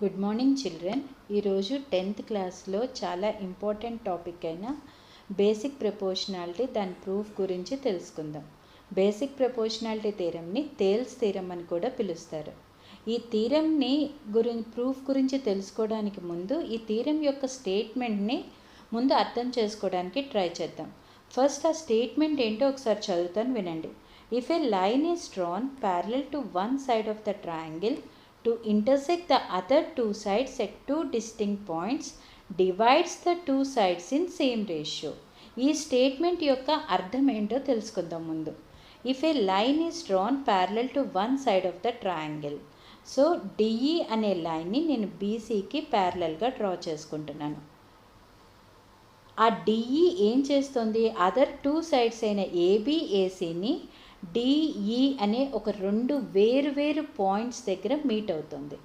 Good morning children. ఈరోజు 10th క్లాస్లో చాలా ఇంపార్టెంట్ టాపిక్ అయిన బేసిక్ ప్రపోర్షనాలిటీ దాని ప్రూఫ్ గురించి తెలుసుకుందాం. బేసిక్ ప్రపోర్షనాలిటీ థీరంని థేల్స్ థీరం అని కూడా పిలుస్తారు. ఈ థీరంని ప్రూఫ్ గురించి తెలుసుకోవడానికి ముందు ఈ థీరం యొక్క స్టేట్మెంట్ని ముందు అర్థం చేసుకోవడానికి ట్రై చేద్దాం. ఫస్ట్ ఆ స్టేట్మెంట్ ఏంటో ఒకసారి చదువుతాను, వినండి. If A line is drawn parallel to one side of the triangle to intersect the other two sides at two distinct points divides the two sides in same ratio. ఈ statement యొక్క అర్థం ఏంటో తెలుసుకుందాం ముందు. If A line is drawn parallel to one side of the triangle, so DE అనే లైన్ని నేను బీసీకి ప్యారలల్గా డ్రా చేసుకుంటున్నాను. ఆ డిఈ ఏం చేస్తుంది, అదర్ టూ సైడ్స్ అయిన ఏబి ఏసీని డిఈ అనే ఒక రెండు వేరు పాయింట్స్ దగ్గర మీట్ అవుతుంది.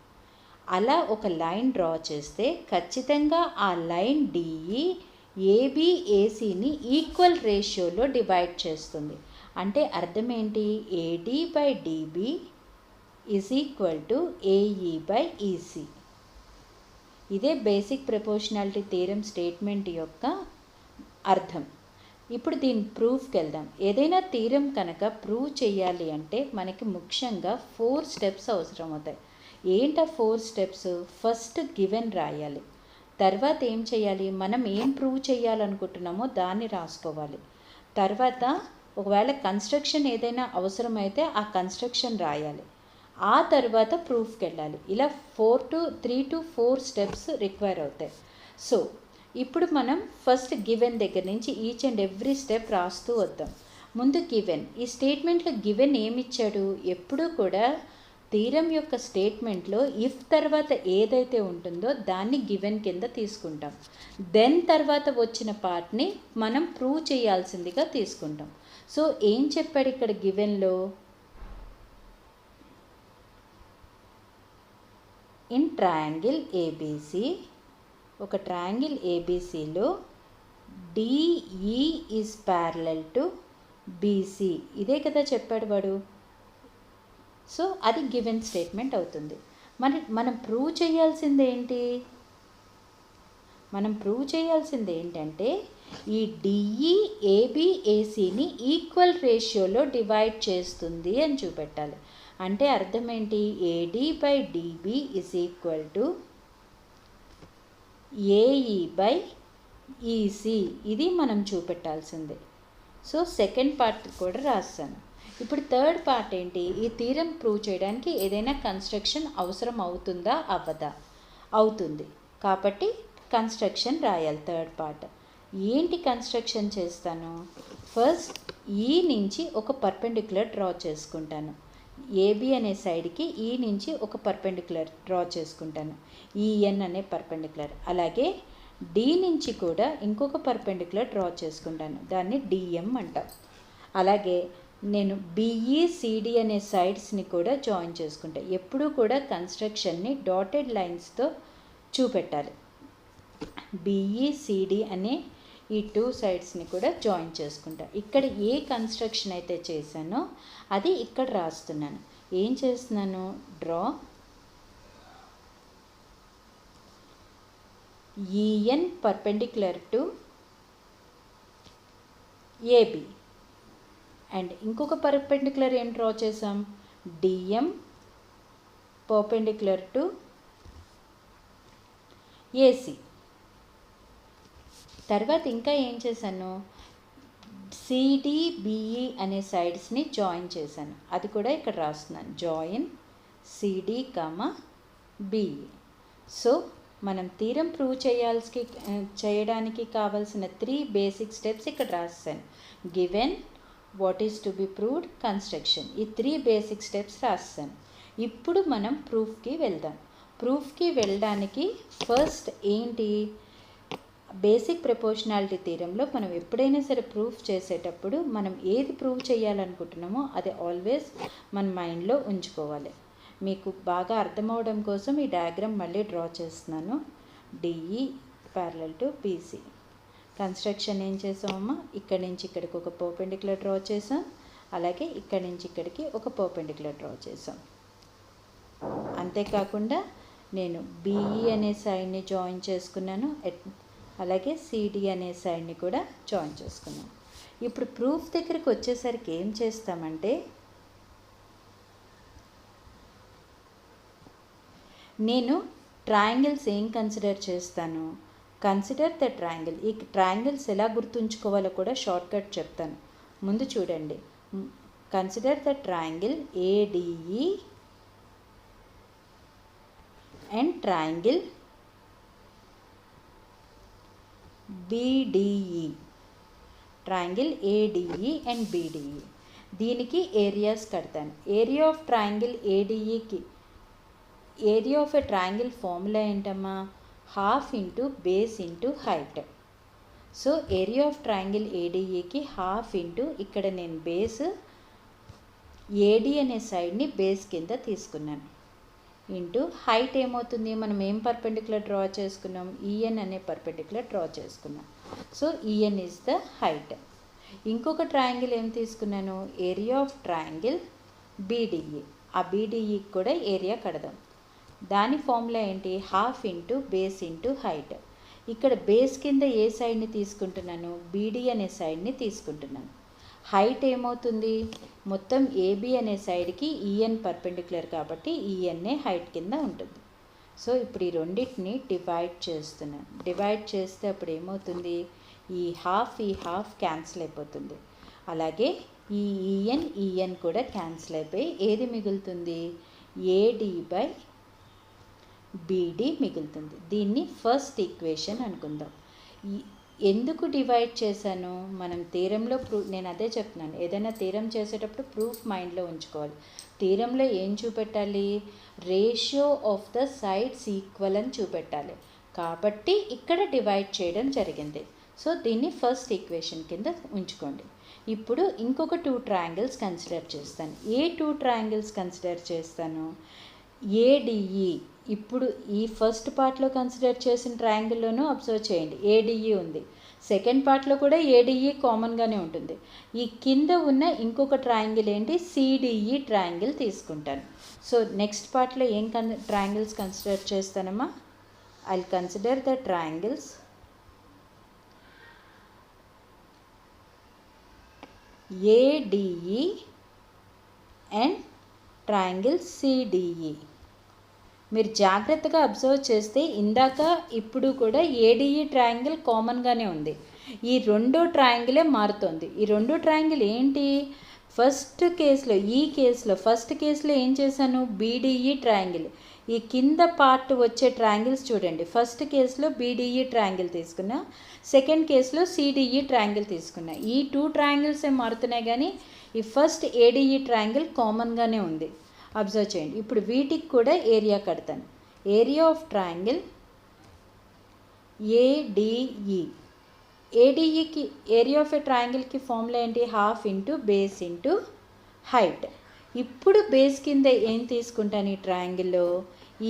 అలా ఒక లైన్ డ్రా చేస్తే ఖచ్చితంగా ఆ లైన్ డిఈ ఏబి ఏసీని ఈక్వల్ రేషియోలో డివైడ్ చేస్తుంది. అంటే అర్థం ఏంటి, AD by dB is equal to AE by EC. ఇదే బేసిక్ ప్రపోర్షనాలిటీ థీరం స్టేట్మెంట్ యొక్క అర్థం. ఇప్పుడు దీని ప్రూఫ్కి వెళ్దాం. ఏదైనా థీరం కనుక ప్రూవ్ చేయాలి అంటే మనకి ముఖ్యంగా 4 స్టెప్స్ అవసరం అవుతాయి. ఏంటా 4 స్టెప్స్? ఫస్ట్ గివెన్ రాయాలి. తర్వాత ఏం చేయాలి, మనం ఏం ప్రూవ్ చేయాలనుకుంటున్నామో దాన్ని రాసుకోవాలి. తర్వాత ఒకవేళ కన్స్ట్రక్షన్ ఏదైనా అవసరమైతే ఆ కన్స్ట్రక్షన్ రాయాలి. ఆ తర్వాత ప్రూఫ్కి వెళ్ళాలి. ఇలా 3 to 4 స్టెప్స్ రిక్వైర్ అవుతాయి. సో ఇప్పుడు మనం ఫస్ట్ గివెన్ దగ్గర నుంచి ఈచ్ అండ్ ఎవ్రీ స్టెప్ రాస్తూ వద్దాం. ముందు గివెన్. ఈ స్టేట్మెంట్లో గివెన్ ఏమిచ్చాడు, ఎప్పుడూ కూడా థీరం యొక్క స్టేట్మెంట్లో ఇఫ్ తర్వాత ఏదైతే ఉంటుందో దాన్ని గివెన్ కింద తీసుకుంటాం. దెన్ తర్వాత వచ్చిన పార్ట్ని మనం ప్రూవ్ చేయాల్సిందిగా తీసుకుంటాం. సో ఏం చెప్పాడు ఇక్కడ గివెన్లో, ఇన్ ట్రయాంగిల్ ఏబిసి, ఒక ట్రయాంగిల్ ఏబిసిలో DE is parallel to BC. ఇదే కదా చెప్పాడు వాడు. సో అది గివెన్ స్టేట్మెంట్ అవుతుంది. మనం ప్రూవ్ చేయాల్సింది ఏంటి, ఏంటంటే ఈ డిఈ ఏబి ఏసీని ఈక్వల్ రేషియోలో డివైడ్ చేస్తుంది అని చూపెట్టాలి. అంటే అర్థం ఏంటి, AD by dB is equal to AE by EC. ఇది మనం చూపెట్టాల్సిందే. సో సెకండ్ పార్ట్ కూడా రాస్తాను. ఇప్పుడు థర్డ్ పార్ట్ ఏంటి, ఈ థీరం ప్రూవ్ చేయడానికి ఏదైనా కన్స్ట్రక్షన్ అవసరం అవుతుందా అవ్వదా? అవుతుంది. కాబట్టి కన్స్ట్రక్షన్ రాయాలి. థర్డ్ పార్ట్ ఏంటి, కన్స్ట్రక్షన్ చేస్తాను. ఫస్ట్ ఈ నుంచి ఒక పర్పెండిక్యులర్ డ్రా చేసుకుంటాను. ఏబి అనే సైడ్కి ఈ నుంచి ఒక పర్పెండిక్యులర్ డ్రా చేసుకుంటాను, ఈఎన్ అనే పర్పెండిక్యులర్. అలాగే డి నుంచి కూడా ఇంకొక పర్పెండిక్యులర్ డ్రా చేసుకుంటాను, దాన్ని డిఎం అంటాం. అలాగే నేను బిఈ సిడి అనే సైడ్స్ని కూడా జాయిన్ చేసుకుంటాను. ఎప్పుడూ కూడా కన్స్ట్రక్షన్ని డాటెడ్ లైన్స్తో చూపెట్టాలి. బిఈ సిడి అనే ఈ 2 సైడ్స్ని కూడా జాయిన్ చేసుకుంటా. ఇక్కడ ఏ కన్స్ట్రక్షన్ అయితే చేశానో అది ఇక్కడ రాస్తున్నాను. ఏం చేస్తున్నాను, draw EN perpendicular to AB and ఇంకొక పర్పెండిక్యులర్ ఏం డ్రా చేసాం, డిఎం పర్పెండిక్యులర్ టు ఏసీ. తర్వాత ఇంకా ఏం చేశాను, సిడిబిఈ అనే సైడ్స్ని జాయిన్ చేశాను. అది కూడా ఇక్కడ రాస్తున్నాను, join CD comma BE. So మనం థీరం ప్రూవ్ చేయడానికి కావాల్సిన 3 బేసిక్ స్టెప్స్ ఇక్కడ రాస్తాను. Given, what is to be proved, construction. ఈ 3 బేసిక్ స్టెప్స్ రాస్తాను. ఇప్పుడు మనం ప్రూఫ్కి వెళ్దాం. ప్రూఫ్కి వెళ్ళడానికి ఫస్ట్ ఏంటి, బేసిక్ ప్రపోర్షనాలిటీ థీరంలో మనం ఎప్పుడైనా సరే ప్రూఫ్ చేసేటప్పుడు మనం ఏది ప్రూవ్ చేయాలనుకుంటున్నామో అది ఆల్వేస్ మన మైండ్లో ఉంచుకోవాలి. మీకు బాగా అర్థమవడం కోసం ఈ డయాగ్రామ్ మళ్ళీ డ్రా చేస్తున్నాను. DE parallel to BC. Construction ఏం చేసామమ్మా, ఇక్కడి నుంచి ఇక్కడికి ఒక పర్పెండిక్యులర్ డ్రా చేసాం. అలాగే ఇక్కడి నుంచి ఇక్కడికి ఒక పర్పెండిక్యులర్ డ్రా చేసాం. అంతేకాకుండా నేను బిఈ అనే సైడ్ని జాయిన్ చేసుకున్నాను, అలాగే సిడి అనే సైడ్ని కూడా జాయిన్ చేసుకున్నాను. ఇప్పుడు ప్రూఫ్ దగ్గరికి వచ్చేసరికి ఏం చేస్తామంటే, నేను ట్రయాంగిల్స్ ఏం కన్సిడర్ చేస్తాను, కన్సిడర్ ద ట్రయాంగిల్. ఈ ట్రయాంగిల్స్ ఎలా గుర్తుంచుకోవాలో కూడా షార్ట్కట్ చెప్తాను. ముందు చూడండి, consider the triangle ADE and triangle BDE. Triangle ADE and BDE. దీనికి ఏరియాస్ కడతాను. ఏరియా ఆఫ్ ట్రయాంగిల్ ADEకి area of a triangle formula ఏంటమ్మా, half into base into height. So area of triangle ADEకి హాఫ్ ఇంటూ, ఇక్కడ నేను base AD అనే సైడ్ని base కింద తీసుకున్నాను, ఇంటూ హైట్ ఏమవుతుంది, మనం ఏం పర్పెండిక్యులర్ డ్రా చేసుకున్నాం, EN అనే పర్పెండిక్యులర్ డ్రా చేసుకున్నాం. So EN is the height. ఇంకొక ట్రయాంగిల్ ఏం తీసుకున్నాను, ఏరియా ఆఫ్ ట్రయాంగిల్ BDE. ఆ BDEకి కూడా ఏరియా కడదాం. దాని ఫార్ములా ఏంటి, half into base into height. ఇక్కడ బేస్ కింద ఏ సైడ్ని తీసుకుంటున్నాను, BD అనే సైడ్ని తీసుకుంటున్నాను. హైట్ ఏమవుతుంది, మొత్తం AB అనే సైడ్కి EN పర్పెండిక్యులర్ కాబట్టి ENఏ హైట్ కింద ఉంటుంది. సో ఇప్పుడు ఈ రెండింటిని డివైడ్ చేస్తున్నాను. డివైడ్ చేస్తే అప్పుడు ఏమవుతుంది, ఈ హాఫ్ క్యాన్సిల్ అయిపోతుంది. అలాగే ఈ EN కూడా క్యాన్సిల్ అయిపోయి ఏది మిగులుతుంది, AD బై BD మిగులుతుంది. దీన్ని ఫస్ట్ ఈక్వేషన్ అనుకుందాం. ఎందుకు డివైడ్ చేశాను, మనం థీరంలో నేను అదే చెప్తున్నాను, ఏదైనా థీరం చేసేటప్పుడు ప్రూఫ్ మైండ్లో ఉంచుకోవాలి. థీరంలో ఏం చూపెట్టాలి, ratio of the sides equal అని చూపెట్టాలి. కాబట్టి ఇక్కడ డివైడ్ చేయడం జరిగింది. సో దీన్ని ఫస్ట్ ఈక్వేషన్ కింద ఉంచుకోండి. ఇప్పుడు ఇంకొక 2 ట్రయాంగిల్స్ కన్సిడర్ చేస్తాను. ఏ 2 ట్రయాంగిల్స్ కన్సిడర్ చేస్తాను, ADE. ఇప్పుడు ఈ ఫస్ట్ పార్ట్లో కన్సిడర్ చేసిన ట్రయాంగిల్లోనూ అబ్జర్వ్ చేయండి, ADE ఉంది. సెకండ్ పార్ట్లో కూడా ADE కామన్గానే ఉంటుంది. ఈ కింద ఉన్న ఇంకొక ట్రయాంగిల్ ఏంటి, CDE ట్రయాంగిల్ తీసుకుంటాను. సో నెక్స్ట్ పార్ట్లో ఏం ట్రయాంగిల్స్ కన్సిడర్ చేస్తానమ్మా, I will consider the triangles ADE and triangle CDE. మీరు జాగ్రత్తగా అబ్జర్వ్ చేస్తే ఇందాక ఇప్పుడు కూడా ADE ట్రయాంగిల్ కామన్గానే ఉంది. ఈ రెండో ట్రయాంగిలే మారుతుంది. ఈ రెండో ట్రయాంగిల్ ఏంటి, ఫస్ట్ కేసులో ఏం చేశాను, BDE ట్రయాంగిల్. ఈ కింద పార్ట్ వచ్చే ట్రయాంగిల్స్ చూడండి, ఫస్ట్ కేసులో BDE ట్రయాంగిల్ తీసుకున్నా, సెకండ్ కేసులో CDE ట్రయాంగిల్ తీసుకున్నా. ఈ 2 ట్రయాంగిల్సే మారుతున్నాయి కానీ ఈ ఫస్ట్ ADE ట్రయాంగిల్ కామన్గానే ఉంది. అబ్జర్వ్ చేయండి. ఇప్పుడు వీటికి కూడా ఏరియా కడతాను. Area of triangle ADE. ADEకి ఏరియా ఆఫ్ ఏ ట్రయాంగిల్కి ఫార్ములా ఏంటి, half into base into height. ఇప్పుడు బేస్ కింద ఏం తీసుకుంటాను, ఈ ట్రయాంగిల్లో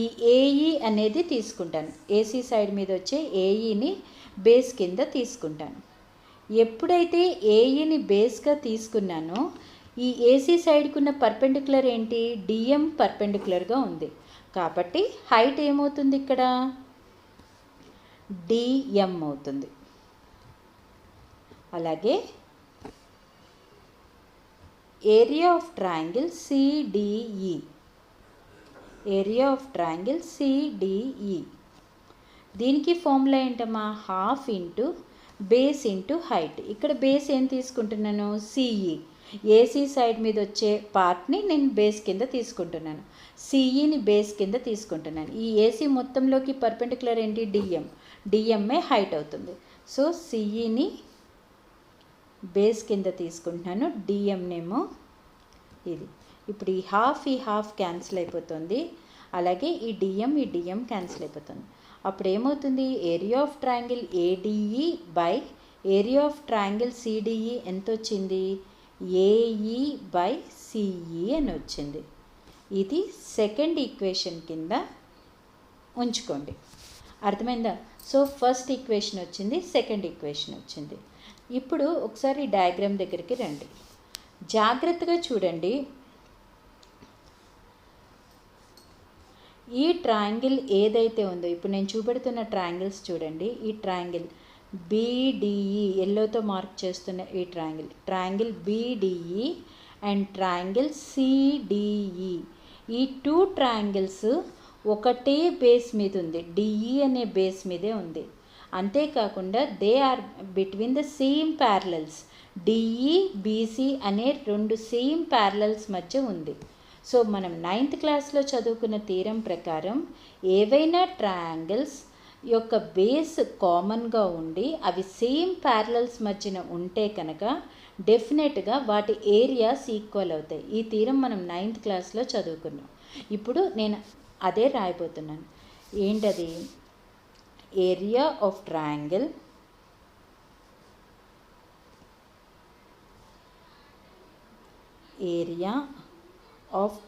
ఈ AE అనేది తీసుకుంటాను. AC సైడ్ మీద వచ్చే AEని బేస్ కింద తీసుకుంటాను. ఎప్పుడైతే AEని బేస్గా తీసుకున్నానో ఈ AC సైడ్కి ఉన్న పర్పెండిక్యులర్ ఏంటి, DM పర్పెండిక్యులర్గా ఉంది. కాబట్టి హైట్ ఏమవుతుంది, ఇక్కడ DM అవుతుంది. అలాగే area of triangle CDE. Area of triangle CDE. దీనికి ఫార్ములా ఏంటమ్మా, half into base into height. ఇక్కడ బేస్ ఏం తీసుకుంటున్నాను, CE. AC సైడ్ మీద వచ్చే పార్ట్ని నేను బేస్ కింద తీసుకుంటున్నాను, CEని బేస్ కింద తీసుకుంటున్నాను. ఈ AC మొత్తంలోకి పర్పెండిక్యులర్ ఏంటి, DMఏ హైట్ అవుతుంది. సో CEని బేస్ కింద తీసుకుంటున్నాను, DMనేమో ఇది. ఇప్పుడు ఈ హాఫ్ క్యాన్సిల్ అయిపోతుంది. అలాగే ఈ DM క్యాన్సిల్ అయిపోతుంది. అప్పుడు ఏమవుతుంది, area of triangle ADE by area of triangle CDE ఎంత వచ్చింది, AE బై CE అని వచ్చింది. ఇది సెకండ్ ఈక్వేషన్ కింద ఉంచుకోండి. అర్థమైందా? సో ఫస్ట్ ఈక్వేషన్ వచ్చింది, సెకండ్ ఈక్వేషన్ వచ్చింది. ఇప్పుడు ఒకసారి డయాగ్రామ్ దగ్గరికి రండి, జాగ్రత్తగా చూడండి. ఈ ట్రయాంగిల్ ఏదైతే ఉందో, ఇప్పుడు నేను చూపెడుతున్న ట్రయాంగిల్స్ చూడండి. ఈ ట్రయాంగిల్ BDE ఎల్లోతో మార్క్ చేస్తున్న ఈ triangle BDE and triangle CDE, ఈ 2 ట్రయాంగిల్స్ ఒకటే బేస్ మీద ఉంది, DE అనే బేస్ మీదే ఉంది. అంతేకాకుండా they are between the same parallels. DE BC అనే 2 సేమ్ ప్యారలల్స్ మధ్య ఉంది. సో మనం 9th క్లాస్లో చదువుకున్న థీరం ప్రకారం ఏవైనా ట్రయాంగిల్స్ యొక్క బేస్ కామన్గా ఉండి అవి సేమ్ ప్యారలల్స్ మధ్యన ఉంటే కనుక డెఫినెట్గా వాటి ఏరియాస్ ఈక్వల్ అవుతాయి. ఈ థీరం మనం 9th క్లాస్లో చదువుకున్నాం. ఇప్పుడు నేను అదే రాయబోతున్నాను. ఏంటది? Area of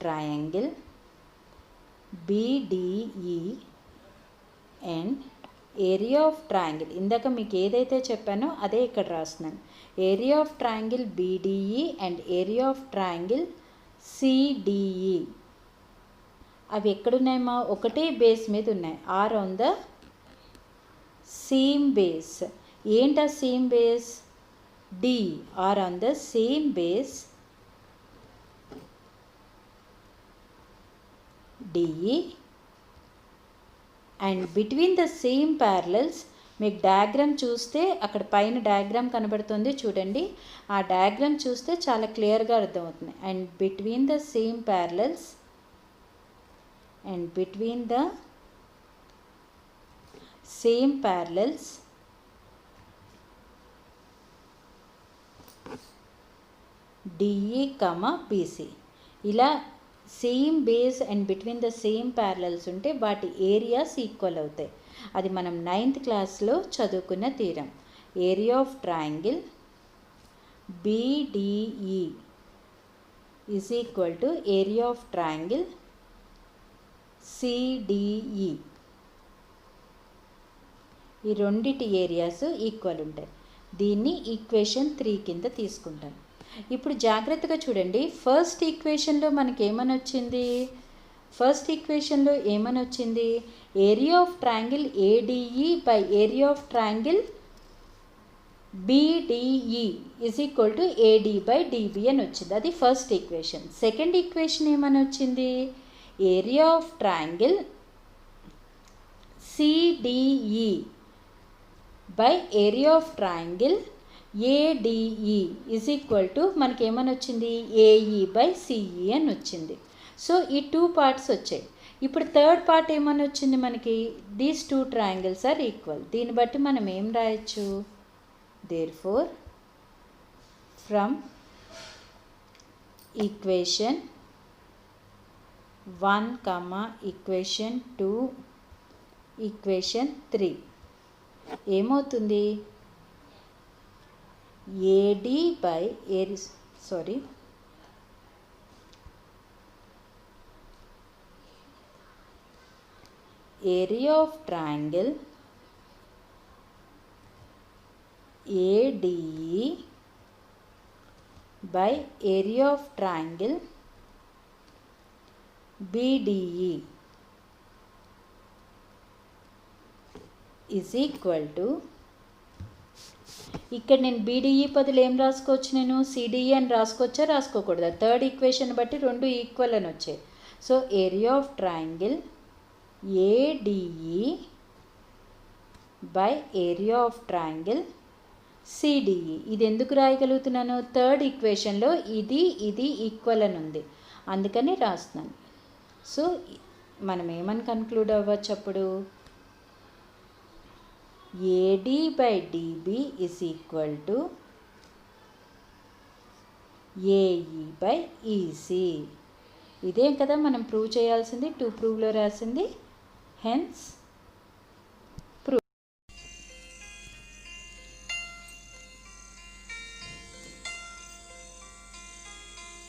triangle BDE and area of triangle, ఇందాక మీకు ఏదైతే చెప్పానో అదే ఇక్కడ రాస్తున్నాను. Area of triangle BDE and area of triangle CDE అవి ఎక్కడున్నాయమ్మా? ఒకటే బేస్ మీద ఉన్నాయి. Are on the same base. ఏంటా same base? D are on the same base DE and between the same parallels. మీకు డయాగ్రామ్ చూస్తే అక్కడ పైన డయాగ్రామ్ కనబడుతుంది చూడండి. ఆ డయాగ్రామ్ చూస్తే చాలా క్లియర్గా అర్థమవుతుంది. And between the same parallels DE, BC ఇలా same base and between the same parallels ఉంటే వాటి ఏరియాస్ ఈక్వల్ అవుతాయి. అది మనం 9th క్లాస్లో చదువుకున్న theorem. Area of triangle BDE is equal to area of triangle CDE. ఈ రెండిటి ఏరియాస్ ఈక్వల్ ఉంటాయి. దీన్ని ఈక్వేషన్ 3 కింద తీసుకుంటాను. ఇప్పుడు జాగ్రత్తగా చూడండి. ఫస్ట్ ఈక్వేషన్లో మనకి ఏమని వచ్చింది? Area of triangle ADE by area of triangle BDE is equal to AD by DB అని వచ్చింది. అది ఫస్ట్ ఈక్వేషన్. సెకండ్ ఈక్వేషన్ ఏమని వచ్చింది? Area of triangle CDE by area of triangle ADE is equal to మనకి ఏమని వచ్చింది? AE by CE అని వచ్చింది. సో ఈ 2 పార్ట్స్ వచ్చాయి. ఇప్పుడు థర్డ్ పార్ట్ ఏమని వచ్చింది మనకి? These 2 triangles are equal. దీన్ని బట్టి మనం ఏం రాయొచ్చు? Therefore from equation 1, equation 2, equation 3 ఏమవుతుంది? AD by area of triangle ADE by area of triangle BDE is equal to, ఇక్కడ నేను BDE బదులు ఏం రాసుకోవచ్చు? నేను CDE అని రాసుకోవచ్చా, రాసుకోకూడదా? థర్డ్ ఈక్వేషన్ బట్టి 2 ఈక్వల్ అని వచ్చాయి. So area of triangle ADE by area of triangle CDE. ఇది ఎందుకు రాయగలుగుతున్నాను? థర్డ్ ఈక్వేషన్లో ఇది ఈక్వల్ అని ఉంది, అందుకని రాస్తున్నాను. సో మనం ఏమని కన్క్లూడ్ అవ్వచ్చు అప్పుడు? AD by DB is equal to AE by EC. ఇదేం కదా మనం ప్రూవ్ చేయాల్సింది, 2 ప్రూవ్లో రాసింది. హెన్స్